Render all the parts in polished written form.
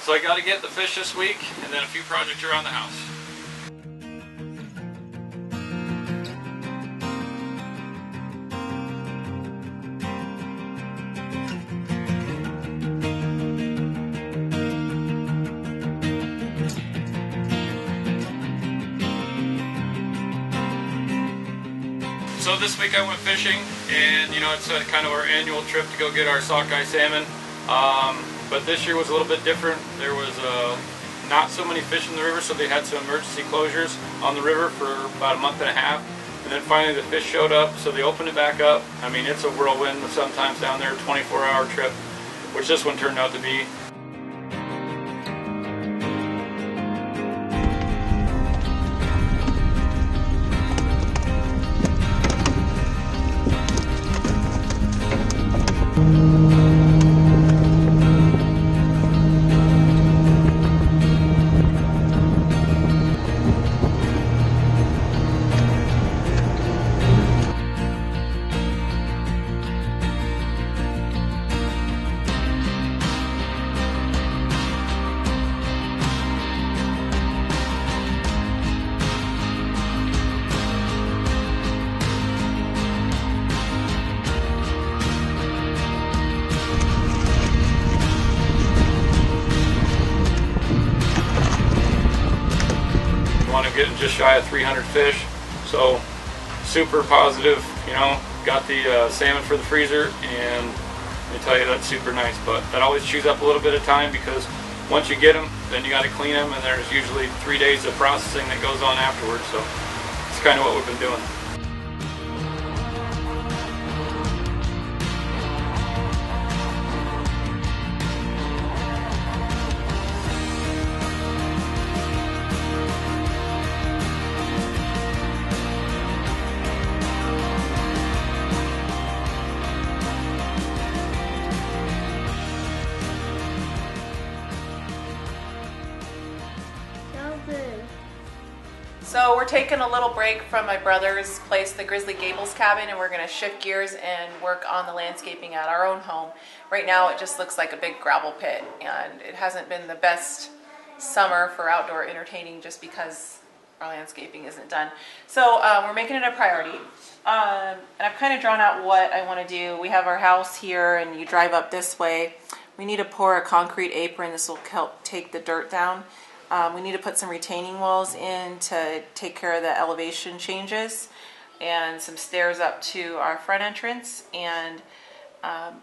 So I got to get the fish this week, and then a few projects around the house. So this week I went fishing, and it's kind of our annual trip to go get our sockeye salmon. But this year was a little bit different. There was not so many fish in the river, so they had some emergency closures on the river for about a month and a half. And then finally the fish showed up, so they opened it back up. I mean, it's a whirlwind sometimes down there, 24-hour trip, which this one turned out to be. I'm getting just shy of 300 fish, so super positive. Got the salmon for the freezer, and let me tell you, that's super nice. But that always chews up a little bit of time, because once you get them, then you got to clean them, and there's usually 3 days of processing that goes on afterwards. So it's kind of what we've been doing. So we're taking a little break from my brother's place, the Grizzly Gables cabin, and we're going to shift gears and work on the landscaping at our own home. Right now it just looks like a big gravel pit, and it hasn't been the best summer for outdoor entertaining just because our landscaping isn't done. So we're making it a priority. And I've kind of drawn out what I want to do. We have our house here, and you drive up this way. We need to pour a concrete apron. This will help take the dirt down. We need to put some retaining walls in to take care of the elevation changes, and some stairs up to our front entrance. And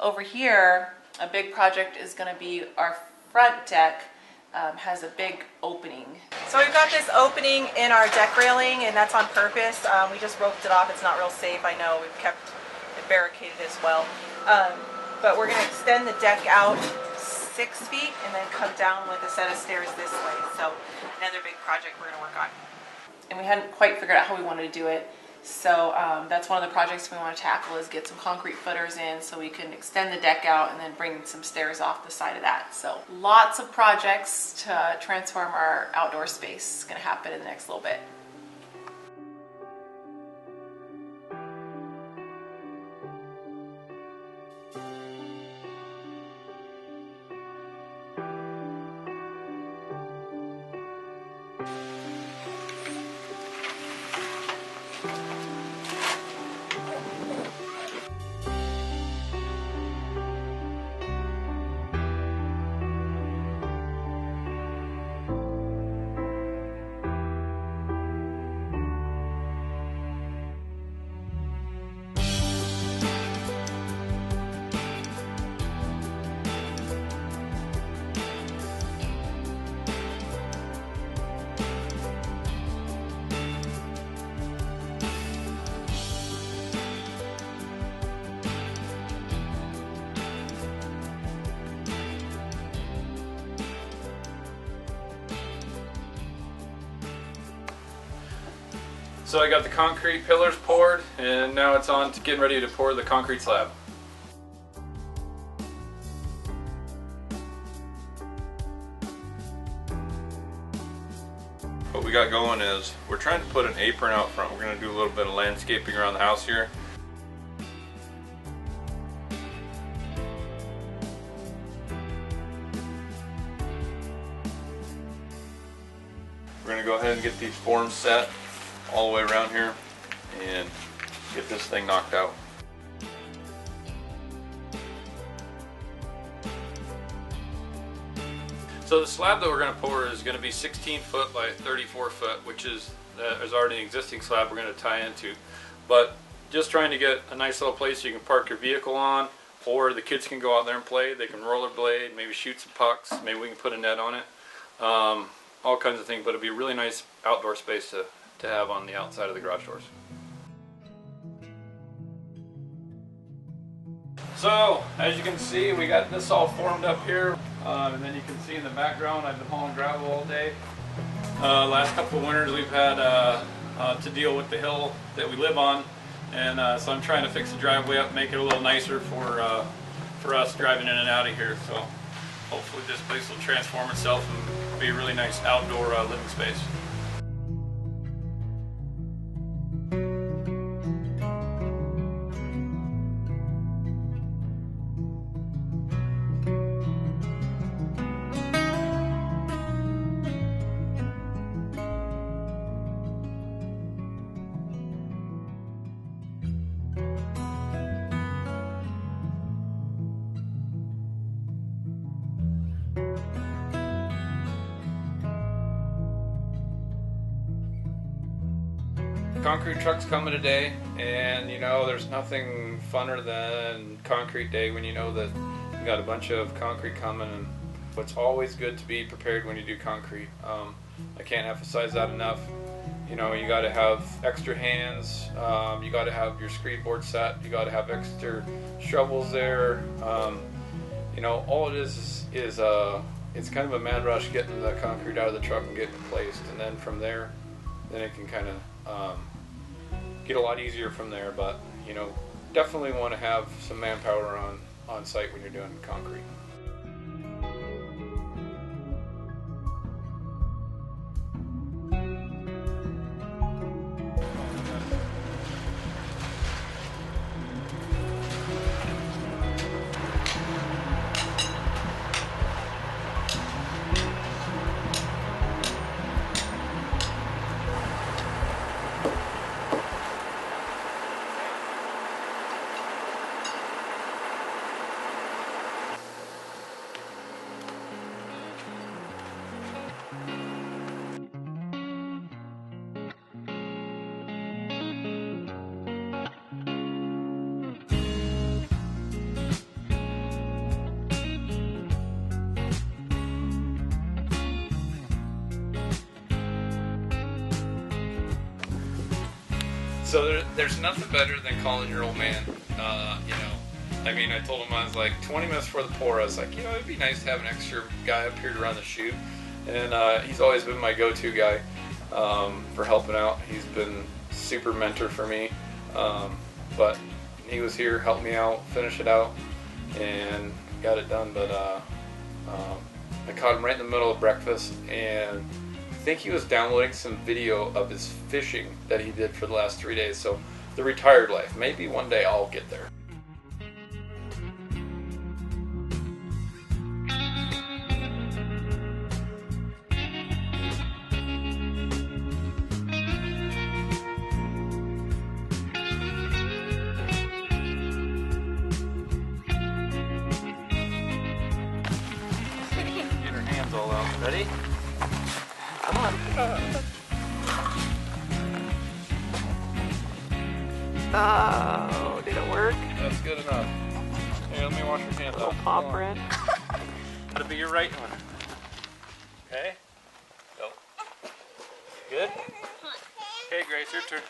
over here, a big project is going to be our front deck. Has a big opening. So we've got this opening in our deck railing, and that's on purpose. We just roped it off. It's not real safe, I know. We've kept it barricaded as well. But we're going to extend the deck out 6 feet and then come down with a set of stairs this way. So another big project we're going to work on. And we hadn't quite figured out how we wanted to do it. So that's one of the projects we want to tackle, is get some concrete footers in so we can extend the deck out and then bring some stairs off the side of that. So lots of projects to transform our outdoor space is going to happen in the next little bit. So I got the concrete pillars poured, and now it's on to getting ready to pour the concrete slab. What we got going is we're trying to put an apron out front. We're going to do a little bit of landscaping around the house here. We're going to go ahead and get these forms set all the way around here and get this thing knocked out. So the slab that we're going to pour is going to be 16 foot by 34 foot, which is already an existing slab we're going to tie into. But just trying to get a nice little place you can park your vehicle on, or the kids can go out there and play. They can rollerblade, maybe shoot some pucks, maybe we can put a net on it. All kinds of things, but it'd be a really nice outdoor space to have on the outside of the garage doors. So, as you can see, we got this all formed up here, and then you can see in the background I've been hauling gravel all day. Last couple of winters we've had to deal with the hill that we live on, and so I'm trying to fix the driveway up, make it a little nicer for us driving in and out of here. So hopefully this place will transform itself and be a really nice outdoor living space. Concrete truck's coming today, and you know there's nothing funner than concrete day when you know that you got a bunch of concrete coming, and it's always good to be prepared when you do concrete. I can't emphasize that enough. You know, you got to have extra hands, you got to have your screed board set, you got to have extra shovels there. You know, all it is it's kind of a mad rush getting the concrete out of the truck and getting it placed, and then from there, then it can kind of get a lot easier from there. But you know, definitely want to have some manpower on site when you're doing concrete. So there's nothing better than calling your old man. You know, I mean, I told him, I was like 20 minutes before the pour, I was like, you know, it'd be nice to have an extra guy up here to run the chute. And he's always been my go-to guy for helping out. He's been super mentor for me. But he was here, helped me out, finish it out, and got it done. But I caught him right in the middle of breakfast, and I think he was downloading some video of his fishing that he did for the last 3 days. So the retired life. Maybe one day I'll get there. Get her hands all out. Ready? Come on. Oh, did it work? That's good enough. Here, let me wash your hands off. Paw print. That'll be your right one. Okay? Go. Good? Okay, Grace, your turn.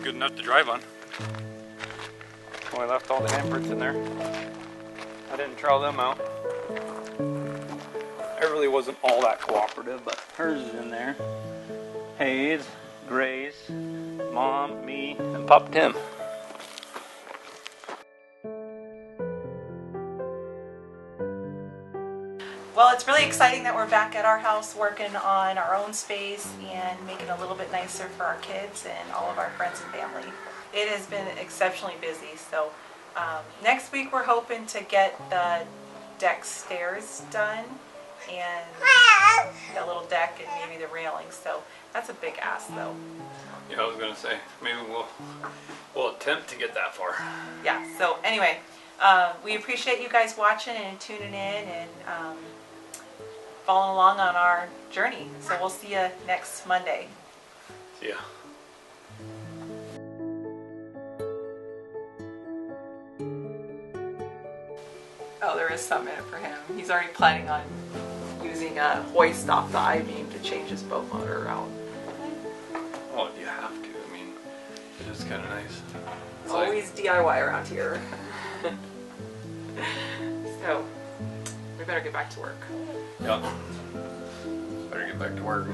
Good enough to drive on. Well, I left all the handprints in there. I didn't trowel them out. I really wasn't all that cooperative, but hers is in there. Hayes, Grace, Mom, me, and Pop Tim. Well, it's really exciting that we're back at our house working on our own space and making it a little bit nicer for our kids and all of our friends and family. It has been exceptionally busy, so next week we're hoping to get the deck stairs done and the little deck and maybe the railings, so that's a big ask though. Yeah, I was gonna say, maybe we'll attempt to get that far. Yeah, so anyway, we appreciate you guys watching and tuning in and following along on our journey. So we'll see you next Monday. See ya. Oh, there is some in it for him. He's already planning on using a hoist off the I-beam to change his boat motor around. Well, you have to. I mean, it is kind of nice. It's Always DIY around here. So, we better get back to work. Yep. Better get back to work.